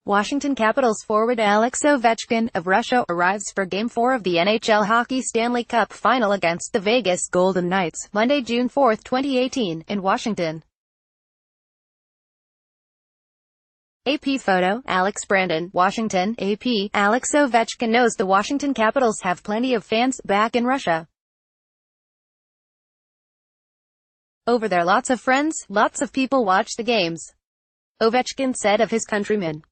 Washington Capitals forward Alex Ovechkin of Russia arrives for Game 4 of the NHL Hockey Stanley Cup Final against the Vegas Golden Knights, Monday, June 4, 2018, in Washington. AP photo, Alex Brandon, Washington, AP. Alex Ovechkin knows the Washington Capitals have plenty of fans back in Russia. Over there, lots of friends, lots of people watch the games, Ovechkin said of his countrymen.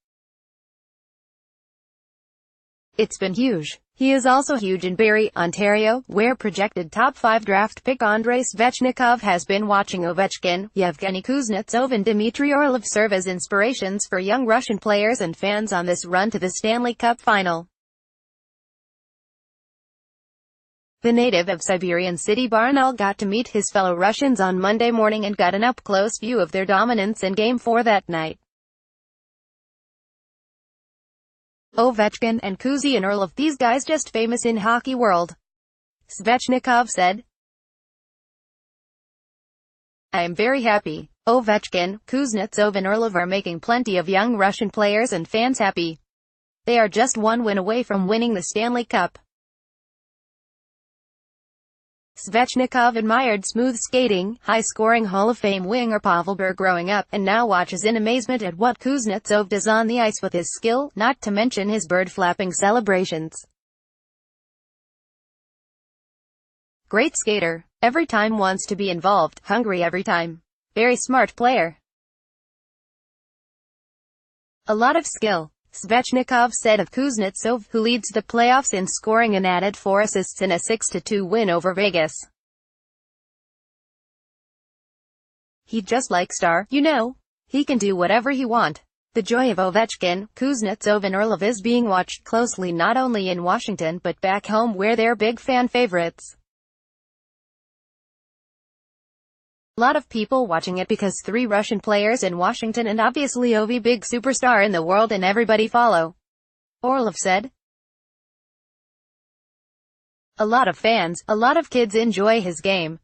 It's been huge. He is also huge in Barrie, Ontario, where projected top 5 draft pick Andrei Svechnikov has been watching Ovechkin. Yevgeny Kuznetsov and Dmitry Orlov serve as inspirations for young Russian players and fans on this run to the Stanley Cup Final. The native of Siberian city Barnaul got to meet his fellow Russians on Monday morning and got an up-close view of their dominance in Game 4 that night. Ovechkin and Kuzi and Orlov, these guys just famous in hockey world, Svechnikov said. I am very happy. Ovechkin, Kuznetsov and Orlov are making plenty of young Russian players and fans happy. They are just one win away from winning the Stanley Cup. Svechnikov admired smooth skating, high-scoring Hall of Fame winger Pavel Bure growing up, and now watches in amazement at what Kuznetsov does on the ice with his skill, not to mention his bird-flapping celebrations. Great skater. Every time wants to be involved, hungry every time. Very smart player. A lot of skill, Svechnikov said of Kuznetsov, who leads the playoffs in scoring and added 4 assists in a 6-2 win over Vegas. He just like star, you know. He can do whatever he want. The joy of Ovechkin, Kuznetsov and Orlov is being watched closely not only in Washington but back home where they're big fan favorites. A lot of people watching it because 3 Russian players in Washington and obviously Ovi big superstar in the world and everybody follow, Orlov said. A lot of fans, a lot of kids enjoy his game.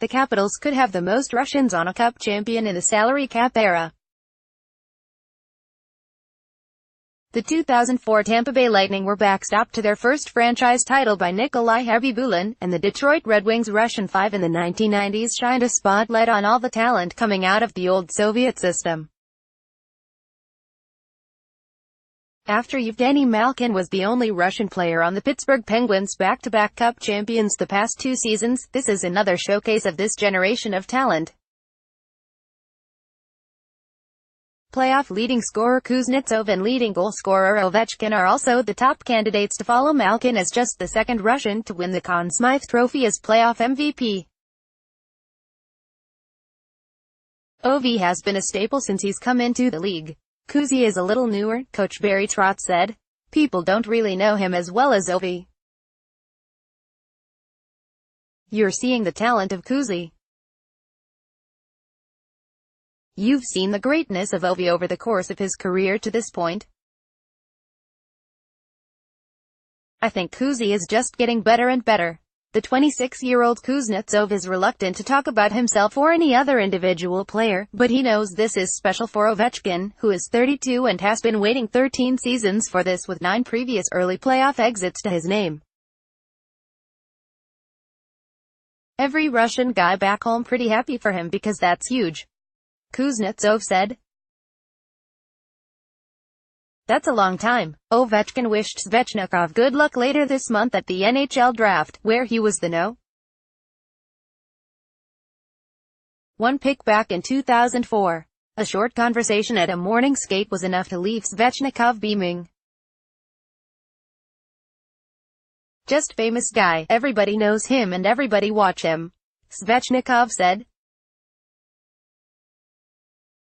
The Capitals could have the most Russians on a cup champion in the salary cap era. The 2004 Tampa Bay Lightning were backstopped to their first franchise title by Nikolai Khabibulin, and the Detroit Red Wings Russian 5 in the 1990s shined a spotlight on all the talent coming out of the old Soviet system. After Yevgeny Malkin was the only Russian player on the Pittsburgh Penguins' back-to-back cup champions the past 2 seasons, this is another showcase of this generation of talent. Playoff leading scorer Kuznetsov and leading goal scorer Ovechkin are also the top candidates to follow Malkin as just the second Russian to win the Conn Smythe Trophy as playoff MVP. Ovi has been a staple since he's come into the league. Kuzi is a little newer, Coach Barry Trotz said. People don't really know him as well as Ovi. You're seeing the talent of Kuzi. You've seen the greatness of Ovi over the course of his career to this point. I think Kuzi is just getting better and better. The 26-year-old Kuznetsov is reluctant to talk about himself or any other individual player, but he knows this is special for Ovechkin, who is 32 and has been waiting 13 seasons for this with 9 previous early playoff exits to his name. Every Russian guy back home pretty happy for him because that's huge, Kuznetsov said. That's a long time. Ovechkin wished Svechnikov good luck later this month at the NHL draft, where he was the No. 1 pick back in 2004. A short conversation at a morning skate was enough to leave Svechnikov beaming. Just famous guy, everybody knows him and everybody watch him, Svechnikov said.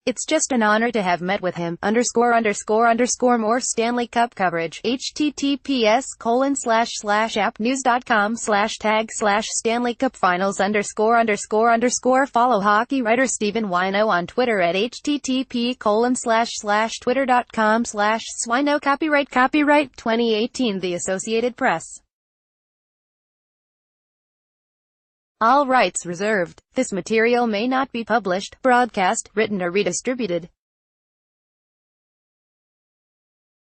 It's just an honor to have met with him, ____ more Stanley Cup coverage, https://appnews.com/tag/Stanley Cup Finals ____ follow hockey writer Stephen Wino on Twitter at http://twitter.com/Swino copyright 2018 The Associated Press. All rights reserved. This material may not be published, broadcast, written or redistributed.